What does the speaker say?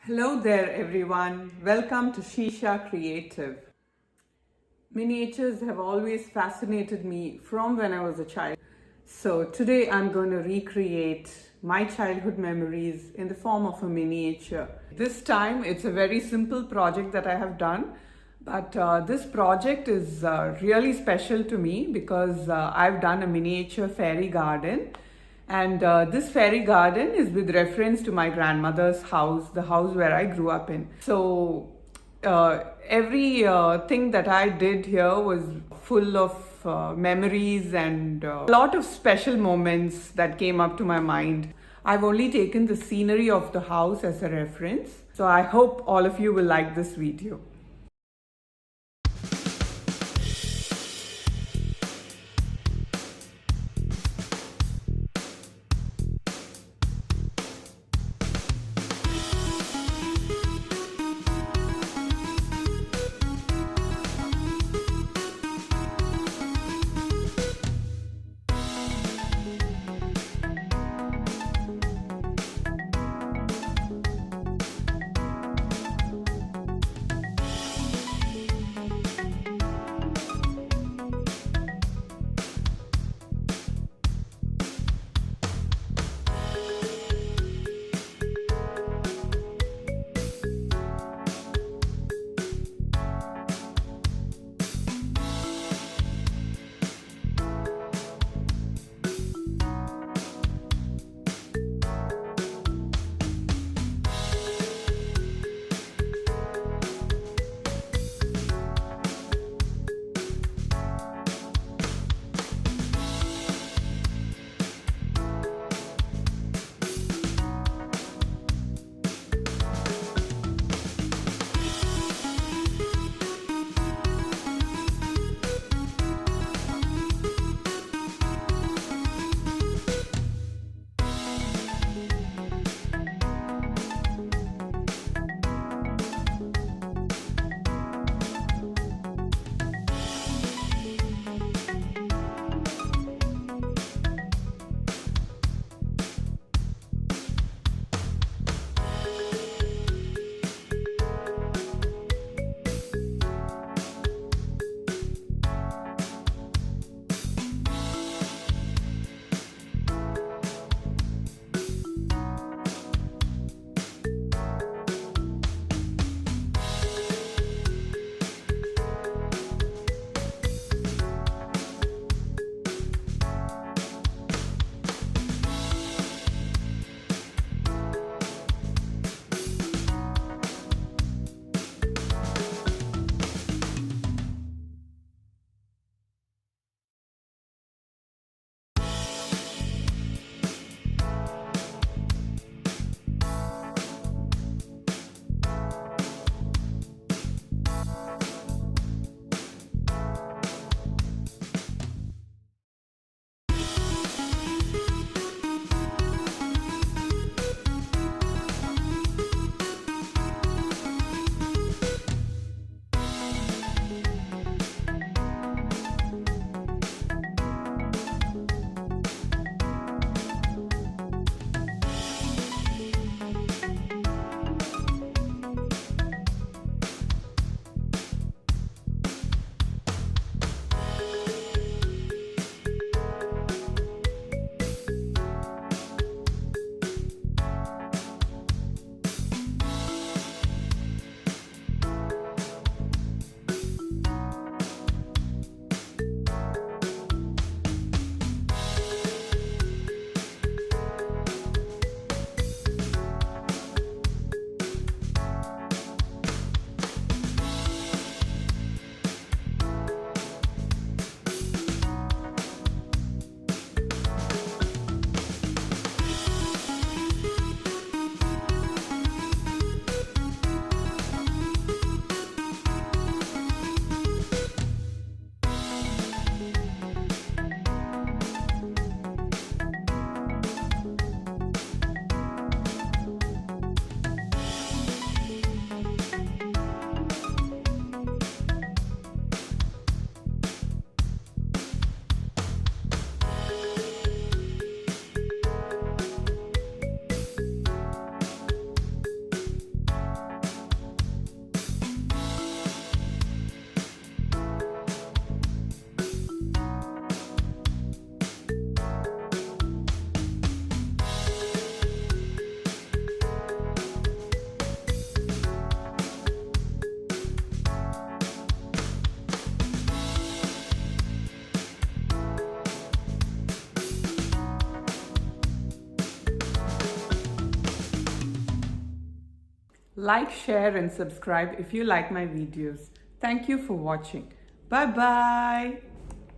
Hello there everyone, welcome to Shisha Creative. Miniatures have always fascinated me from when I was a child. So today I'm going to recreate my childhood memories in the form of a miniature. This time it's a very simple project that I have done, but this project is really special to me because I've done a miniature fairy garden. And this fairy garden is with reference to my grandmother's house, the house where I grew up in. So every thing that I did here was full of memories and a lot of special moments that came up to my mind. I've only taken the scenery of the house as a reference. So I hope all of you will like this video. Like, share and subscribe if you like my videos. Thank you for watching. Bye bye.